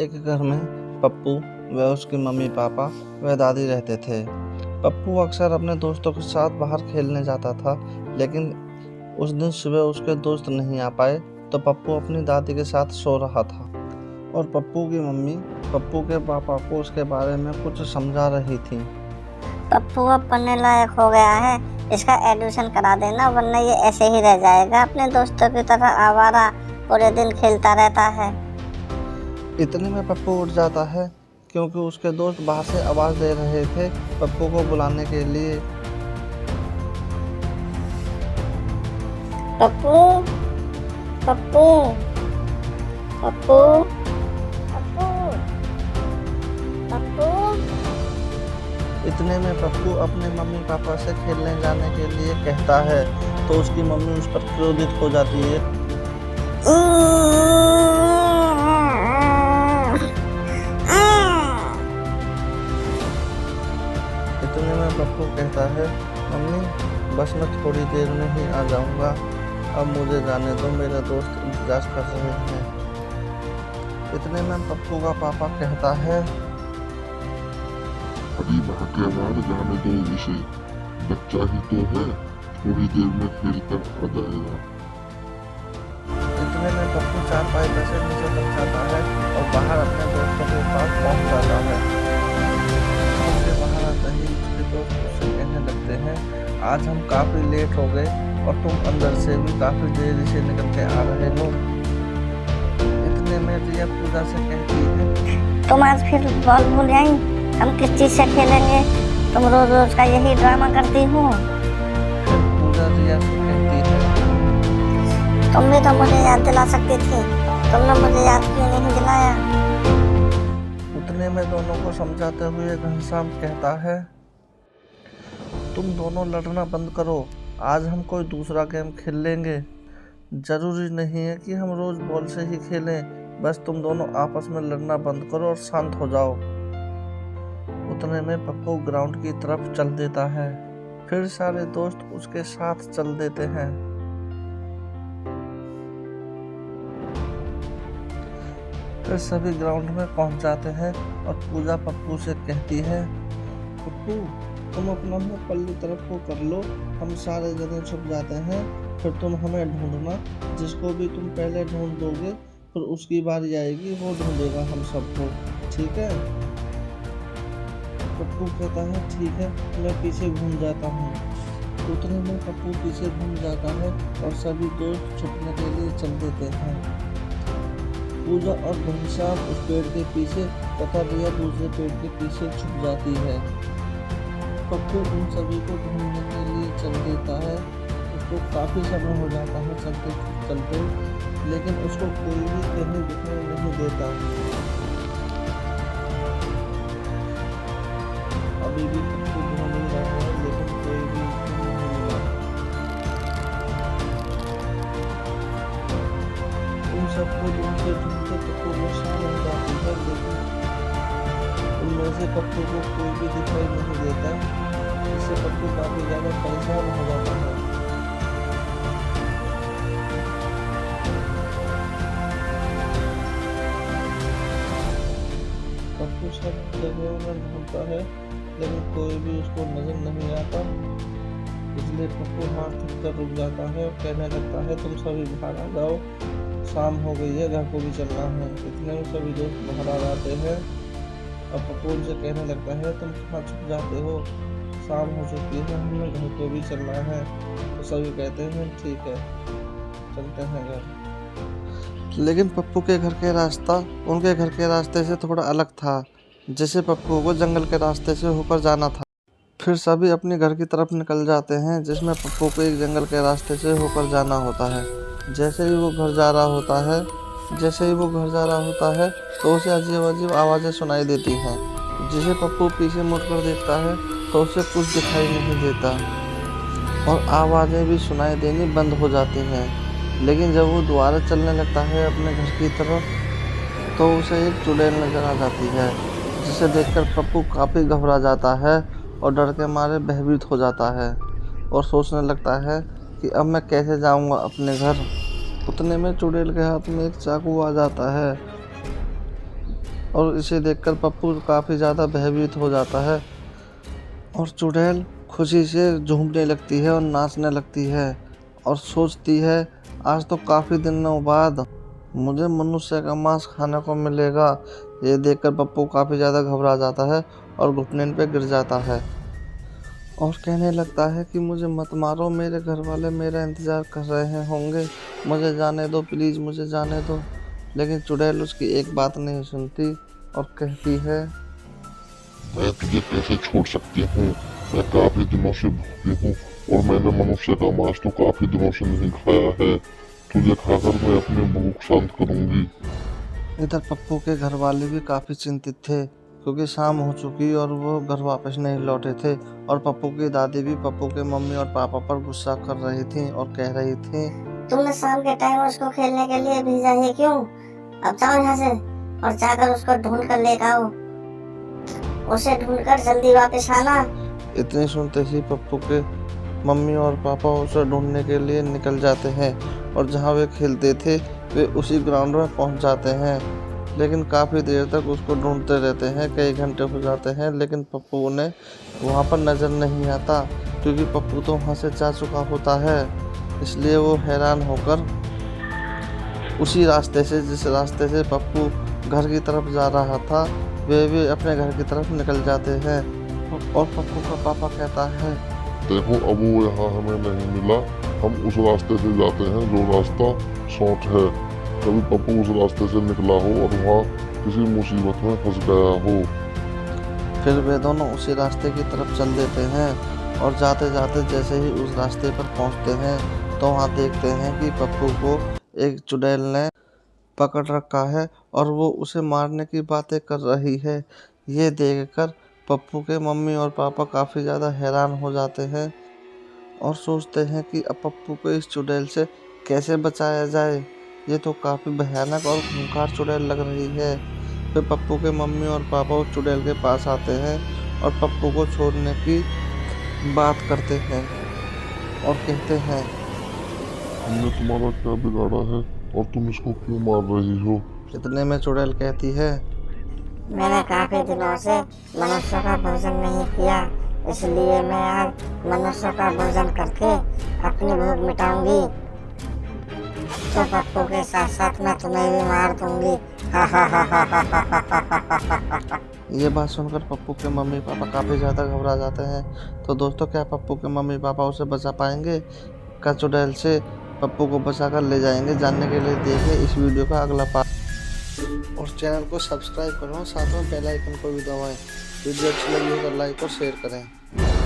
एक घर में पप्पू व उसकी मम्मी पापा व दादी रहते थे। पप्पू अक्सर अपने दोस्तों के साथ बाहर खेलने जाता था, लेकिन उस दिन सुबह उसके दोस्त नहीं आ पाए तो पप्पू अपनी दादी के साथ सो रहा था और पप्पू की मम्मी पप्पू के पापा को उसके बारे में कुछ समझा रही थी। पप्पू अब पढ़ने लायक हो गया है, इसका एडमिशन करा देना, वरना ये ऐसे ही रह जाएगा अपने दोस्तों की तरह आवारा, पूरे दिन खेलता रहता है। इतने में पप्पू उठ जाता है क्योंकि उसके दोस्त बाहर से आवाज दे रहे थे पप्पू को बुलाने के लिए। पप्पू पप्पू पप्पू पप्पू पप्पू। इतने में पप्पू अपने मम्मी पापा से खेलने जाने के लिए कहता है तो उसकी मम्मी उस पर क्रोधित हो जाती है। इतने में पप्पू कहता है, मम्मी बस मैं थोड़ी देर में ही आ जाऊंगा, अब मुझे जाने दो, मेरे दोस्त इंतजार कर रहे हैं। इतने में पप्पू का पापा कहता है, अभी भाग्यवान जाने दो इसे, बच्चा ही तो है, थोड़ी देर में खेल कर आ जाएगा। इतने में पप्पू चारपाई पे से नीचे उतर जाता है और बाहर अपने दोस्तों के पास पहुंच जाता है। उसके बाहर आते ही उसके दोस्त उससे कहने लगते हैं, आज हम काफी लेट हो गए और तुम अंदर से भी काफी देरी से निकल के आ रहे हो। इतने में रिया पूजा से कहती है, तुम आज फिर बॉल भूल आई, हम किस चीज से खेलेंगे, तुम रोज रोज का यही ड्रामा करती हो। फिर पूजा रिया से कहती है, तुम भी तो मुझे याद दिला सकती थी, तुमने मुझे याद क्यों नहीं दिलाया। उतने में दोनों को समझाते हुए घनश्याम कहता है, तुम दोनों लड़ना बंद करो, आज हम कोई दूसरा गेम खेल लेंगे, जरूरी नहीं है कि हम रोज बॉल से ही खेलें, बस तुम दोनों आपस में लड़ना बंद करो और शांत हो जाओ। उतने में पप्पू ग्राउंड की तरफ चल देता है, फिर सारे दोस्त उसके साथ चल देते हैं। फिर सभी ग्राउंड में पहुंच जाते हैं और पूजा पप्पू से कहती है, पप्पू तुम अपना मुंह पल्ली तरफ को कर लो, हम सारे जने छुप जाते हैं, फिर तुम हमें ढूंढना, जिसको भी तुम पहले ढूंढ दोगे फिर उसकी बारी आएगी, वो ढूंढेगा हम सबको, ठीक है। पप्पू कहता है, ठीक है, मैं पीछे घूम जाता हूँ। उतने में पप्पू पीछे घूम जाता है और सभी दोस्त छुपने के लिए चल देते हैं। पूजा और घनश्याम उस पेड़ के पीछे तथा रिया दूसरे पेड़ के पीछे छुप जाती है। पप्पू उन सभी को ढूंढने के लिए चल देता है। उसको काफी समय हो जाता है चलते चलते, लेकिन उसको कोई भी कहीं दिखाई नहीं देता। अभी भी पप्पू ढूंढ ही रहा है, लेकिन कोई भी उसको नहीं मिला। उन सबको ढूंढते ढूंढते पप्पू को शाम हो जाती है, लेकिन उनमें से पप्पू को कोई भी दिखाई नहीं देता, जिससे पप्पू काफी ज्यादा परेशान हो जाता है। पप्पू सब जगहों में ढूंढता है, लेकिन कोई भी उसको नजर नहीं आता, इसलिए पप्पू हाथ थक कर रुक जाता है और कहने लगता है, तुम सभी बाहर आ जाओ, शाम हो गई है, घर को भी चलना है। इतने में सभी दोस्त बाहर आ जाते हैं और पप्पू उनसे कहने लगता है, तुम कहाँ छुप जाते हो, शाम हो चुकी है, हमें घर को भी चलना है। तो सभी कहते हैं, ठीक है, चलते हैं घर। लेकिन पप्पू के घर के रास्ता उनके घर के रास्ते से थोड़ा अलग था, जैसे पप्पू को जंगल के रास्ते से होकर जाना था। फिर सभी अपने घर की तरफ निकल जाते हैं, जिसमें पप्पू को एक जंगल के रास्ते से होकर जाना होता है। जैसे ही वो घर जा रहा होता है तो उसे अजीब अजीब आवाज़ें सुनाई देती हैं, जिसे पप्पू पीछे मुड़कर देखता है तो उसे कुछ दिखाई नहीं देता और आवाज़ें भी सुनाई देनी बंद हो जाती हैं। लेकिन जब वो दोबारा चलने लगता है अपने घर की तरफ, तो उसे एक चुड़ैल नजर आ जाती है, जिसे देखकर पप्पू काफ़ी घबरा जाता है और डर के मारे भयभीत हो जाता है और सोचने लगता है कि अब मैं कैसे जाऊंगा अपने घर। उतने में चुड़ैल के हाथ में एक चाकू आ जाता है और इसे देखकर पप्पू काफ़ी ज़्यादा भयभीत हो जाता है और चुड़ैल खुशी से झूमने लगती है और नाचने लगती है और सोचती है आज तो काफ़ी दिनों बाद मुझे मनुष्य का मांस खाने को मिलेगा। ये देखकर पप्पू काफ़ी ज़्यादा घबरा जाता है और घुटने पे गिर जाता है और कहने लगता है कि मुझे मत मारो, मेरे घर वाले मेरा इंतज़ार कर रहे होंगे, मुझे जाने दो प्लीज़, मुझे जाने दो। लेकिन चुड़ैल उसकी एक बात नहीं सुनती और कहती है मैं तुझे कैसे छोड़ सकती हूँ, मैं काफी दिनों से भूखी हूँ और मैंने मनुष्य का मांस तो काफी दिनों से नहीं खाया है। तुझे खाकर मैं अपनी भूख शांत करूंगी। इधर पप्पू के घर वाले भी काफ़ी चिंतित थे क्योंकि शाम हो चुकी और वो घर वापस नहीं लौटे थे और पप्पू की दादी भी पप्पू के मम्मी और पापा पर गुस्सा कर रही थी और कह रही थी तुमने शाम के टाइम उसको खेलने के लिए भेजा है क्यों? अब जाओ यहाँ से और जाकर उसको ढूंढ कर लेकर आओ, उसे ढूंढकर जल्दी वापस आना। इतनी सुनते ही पप्पू के मम्मी और पापा उसे ढूंढने के लिए निकल जाते हैं और जहाँ वे खेलते थे वे उसी ग्राउंड में पहुँच जाते हैं। लेकिन काफ़ी देर तक उसको ढूंढते रहते हैं, कई घंटे हो जाते हैं, लेकिन पप्पू उन्हें वहाँ पर नज़र नहीं आता क्योंकि पप्पू तो वहाँ से जा चुका होता है। इसलिए वो हैरान होकर उसी रास्ते से जिस रास्ते से पप्पू घर की तरफ जा रहा था वे भी अपने घर की तरफ निकल जाते हैं और पप्पू का पापा कहता है देखो अब वो यहाँ हमें नहीं मिला, हम उस रास्ते से जाते हैं जो रास्ता शॉर्ट है। कभी पप्पू उस रास्ते से निकला हो और वहाँ किसी मुसीबत में फंस गया हो। फिर वे दोनों उसी रास्ते की तरफ चल देते हैं और जाते जाते जैसे ही उस रास्ते पर पहुंचते हैं तो वहाँ देखते हैं कि पप्पू को एक चुड़ैल ने पकड़ रखा है और वो उसे मारने की बातें कर रही है। ये देखकर पप्पू के मम्मी और पापा काफ़ी ज़्यादा हैरान हो जाते हैं और सोचते हैं कि अब पप्पू को इस चुड़ैल से कैसे बचाया जाए। ये तो काफ़ी भयानक और खूंखार चुड़ैल लग रही है। फिर पप्पू के मम्मी और पापा उस चुड़ैल के पास आते हैं और पप्पू को छोड़ने की बात करते हैं और कहते हैं हमने तुम्हारा क्या बिगाड़ा है और तुम इसको क्यों मार रही हो? इतने में चुड़ैल कहती है मैंने काफी दिनों से मनुष्य का भोजन नहीं किया, इसलिए मैं आज मनुष्य का भोजन करके अपनी भूख मिटाऊंगी। तो पप्पू के साथ साथ मैं तुम्हें भी मार दूंगी। ये बात सुनकर पप्पू के मम्मी पापा काफ़ी ज़्यादा घबरा जाते हैं। तो दोस्तों क्या पप्पू के मम्मी पापा उसे बचा पाएंगे? क्या चुड़ैल से पप्पू को बचाकर ले जाएंगे? जानने के लिए देखिए इस वीडियो का अगला पार्ट और चैनल को सब्सक्राइब करो, साथ में बेल आइकन को भी दबाएं। वीडियो अच्छी लगी हो तो लाइक और शेयर करें।